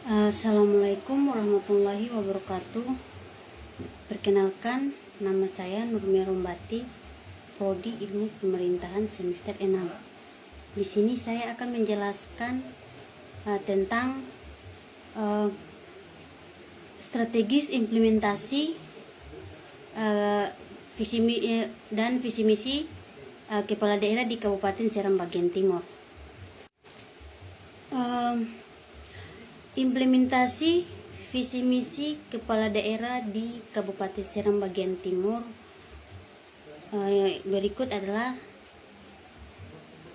Assalamualaikum warahmatullahi wabarakatuh. Perkenalkan, nama saya Nurmia Rombati, Prodi Ilmu Pemerintahan semester 6. Di sini saya akan menjelaskan tentang strategis implementasi dan visi misi kepala daerah di Kabupaten Seram bagian Timur. Implementasi visi misi kepala daerah di Kabupaten Seram bagian Timur berikut adalah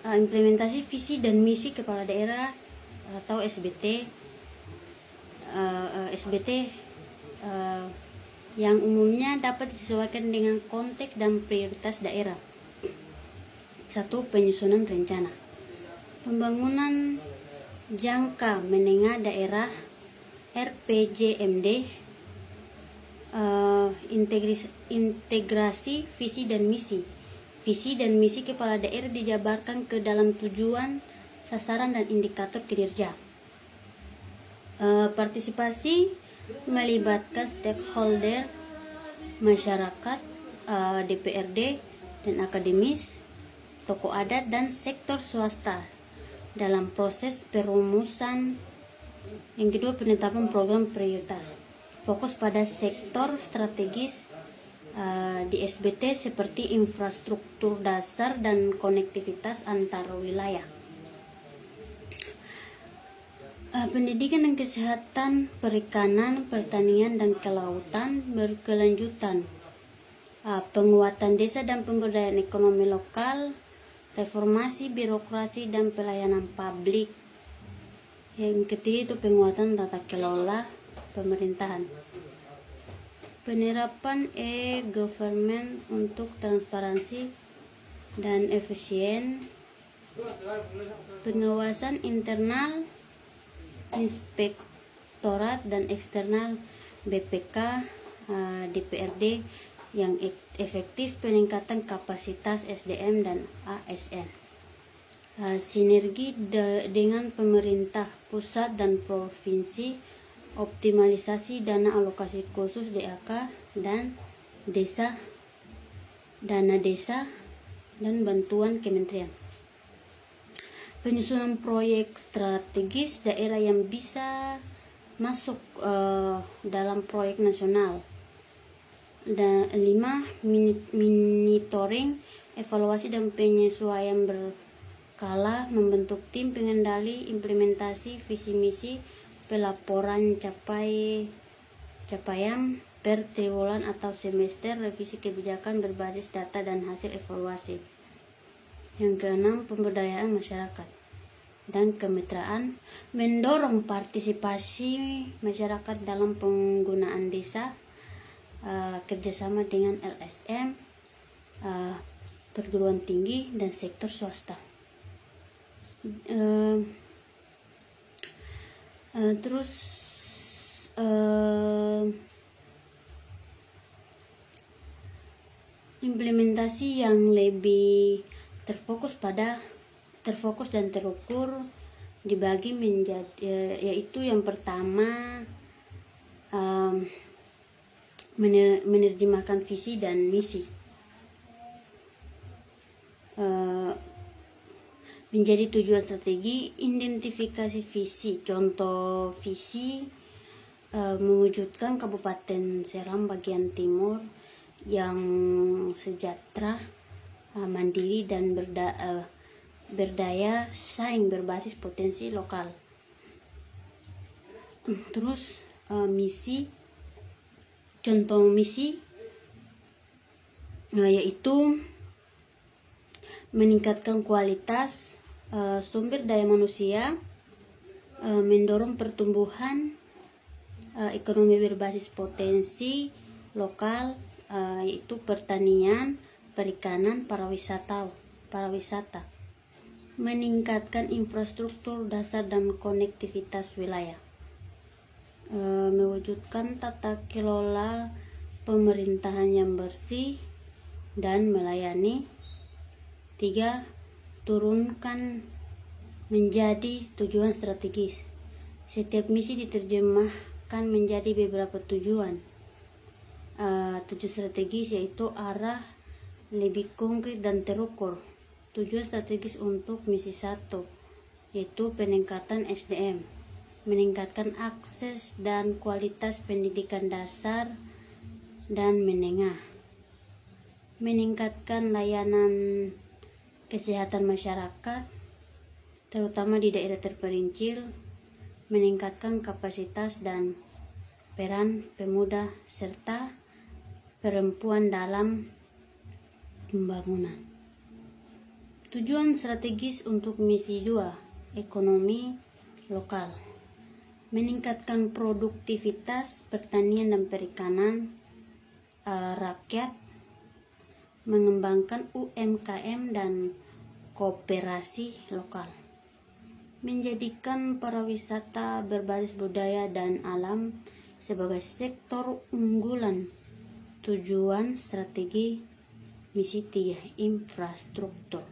implementasi visi dan misi kepala daerah atau SBT yang umumnya dapat disesuaikan dengan konteks dan prioritas daerah. 1. Penyusunan rencana pembangunan jangka menengah daerah RPJMD, integrasi visi dan misi. Visi dan misi kepala daerah dijabarkan ke dalam tujuan, sasaran, dan indikator kinerja. Partisipasi melibatkan stakeholder, masyarakat, DPRD, dan akademis, tokoh adat, dan sektor swasta dalam proses perumusan. Yang kedua, penetapan program prioritas. Fokus pada sektor strategis di SBT seperti infrastruktur dasar dan konektivitas antar wilayah. Pendidikan dan kesehatan, perikanan, pertanian, dan kelautan berkelanjutan. Penguatan desa dan pemberdayaan ekonomi lokal, reformasi birokrasi dan pelayanan publik. Yang ketiga itu penguatan tata kelola pemerintahan. Penerapan e-government untuk transparansi dan efisien. Pengawasan internal, inspektorat dan eksternal BPK, DPRD yang efektif, peningkatan kapasitas SDM dan ASN. Sinergi dengan pemerintah pusat dan provinsi, optimalisasi dana alokasi khusus DAK dan dana desa dan bantuan kementerian. Penyusunan proyek strategis daerah yang bisa masuk dalam proyek nasional. Dan 5. Monitoring, evaluasi, dan penyesuaian berkala, membentuk tim pengendali implementasi visi misi, pelaporan capaian per triwulan atau semester, revisi kebijakan berbasis data dan hasil evaluasi. Yang ke-6, pemberdayaan masyarakat dan kemitraan, mendorong partisipasi masyarakat dalam penggunaan desa, kerjasama dengan LSM, perguruan tinggi, dan sektor swasta. Implementasi yang lebih terfokus dan terukur dibagi menjadi, yaitu yang pertama, menerjemahkan visi dan misi menjadi tujuan strategi. Identifikasi visi. Contoh visi mewujudkan Kabupaten Seram bagian Timur yang sejahtera, mandiri, dan berdaya saing berbasis potensi lokal. Terus misi. Contoh misi yaitu meningkatkan kualitas sumber daya manusia, mendorong pertumbuhan ekonomi berbasis potensi lokal, yaitu pertanian, perikanan, pariwisata, meningkatkan infrastruktur dasar dan konektivitas wilayah, mewujudkan tata kelola pemerintahan yang bersih dan melayani. 3. Turunkan menjadi tujuan strategis. Setiap misi diterjemahkan menjadi beberapa tujuan. 7 strategis yaitu arah lebih konkret dan terukur. Tujuan strategis untuk misi 1 yaitu peningkatan SDM, meningkatkan akses dan kualitas pendidikan dasar dan menengah, meningkatkan layanan kesehatan masyarakat terutama di daerah terpencil, meningkatkan kapasitas dan peran pemuda serta perempuan dalam pembangunan. Tujuan strategis untuk misi 2, ekonomi lokal, meningkatkan produktivitas pertanian dan perikanan rakyat, mengembangkan UMKM dan koperasi lokal, menjadikan pariwisata berbasis budaya dan alam sebagai sektor unggulan. Tujuan strategi misi 3, infrastruktur,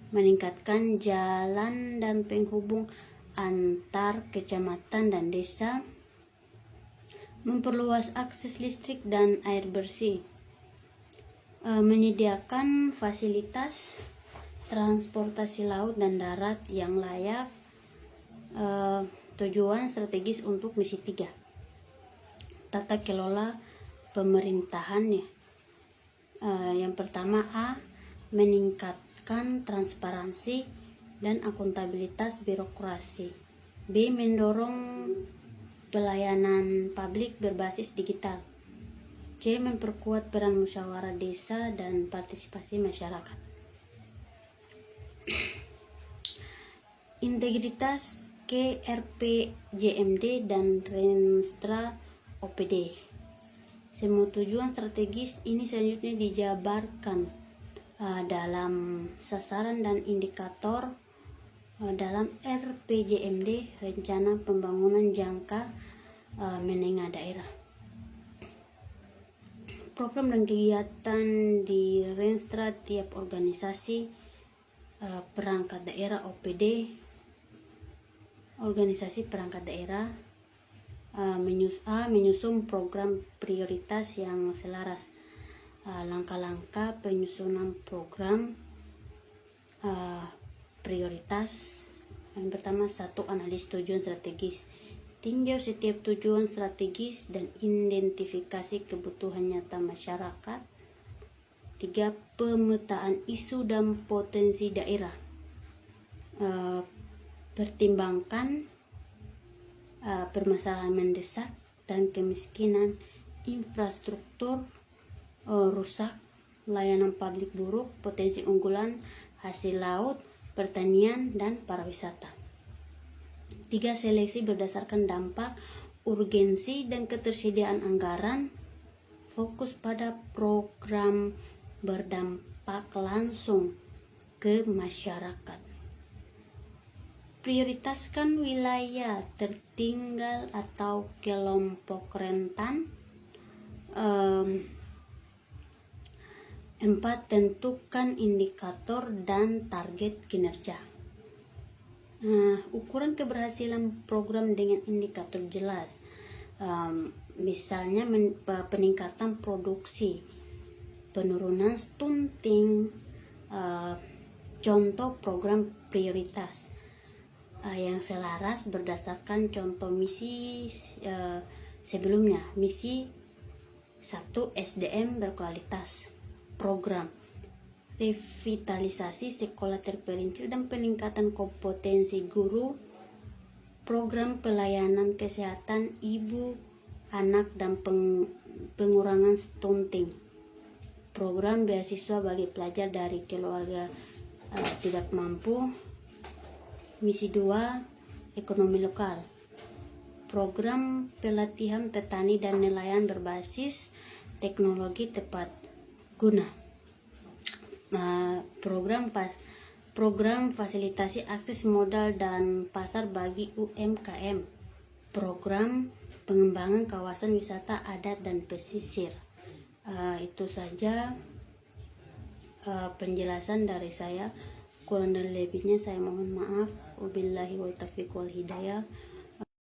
meningkatkan jalan dan penghubung antar kecamatan dan desa, memperluas akses listrik dan air bersih, menyediakan fasilitas transportasi laut dan darat yang layak. Tujuan strategis untuk misi 3, tata kelola pemerintahannya. Yang pertama A, meningkatkan transparansi dan akuntabilitas birokrasi. B, mendorong pelayanan publik berbasis digital. C, memperkuat peran musyawarah desa dan partisipasi masyarakat. Integritas KRPJMD dan Renstra OPD. Semua tujuan strategis ini selanjutnya dijabarkan dalam sasaran dan indikator dalam RPJMD, Rencana Pembangunan Jangka Menengah Daerah. Program dan kegiatan di Renstra tiap organisasi perangkat daerah OPD, organisasi perangkat daerah menyusun program prioritas yang selaras. Langkah-langkah penyusunan program prioritas. Yang pertama, 1. Analisis tujuan strategis. Tinjau setiap tujuan strategis dan identifikasi kebutuhan nyata masyarakat. 3. Pemetaan isu dan potensi daerah. Pertimbangkan permasalahan mendesak dan kemiskinan, infrastruktur rusak, layanan publik buruk, potensi unggulan, hasil laut, pertanian, dan pariwisata. 3. Seleksi berdasarkan dampak, urgensi, dan ketersediaan anggaran. Fokus pada program berdampak langsung ke masyarakat. Prioritaskan wilayah tertinggal atau kelompok rentan. 4. Tentukan indikator dan target kinerja. Ukuran keberhasilan program dengan indikator jelas. Misalnya peningkatan produksi, penurunan stunting. Contoh program prioritas yang selaras berdasarkan contoh misi sebelumnya. Misi 1, SDM berkualitas. Program revitalisasi sekolah terpencil dan peningkatan kompetensi guru. Program pelayanan kesehatan ibu, anak, dan pengurangan stunting. Program beasiswa bagi pelajar dari keluarga tidak mampu. Misi 2, ekonomi lokal. Program pelatihan petani dan nelayan berbasis teknologi tepat guna. Program fasilitasi akses modal dan pasar bagi UMKM. Program pengembangan kawasan wisata adat dan pesisir. Itu saja penjelasan dari saya. Kurang dan lebihnya saya mohon maaf. Wabillahi wal taufiq wal hidayah.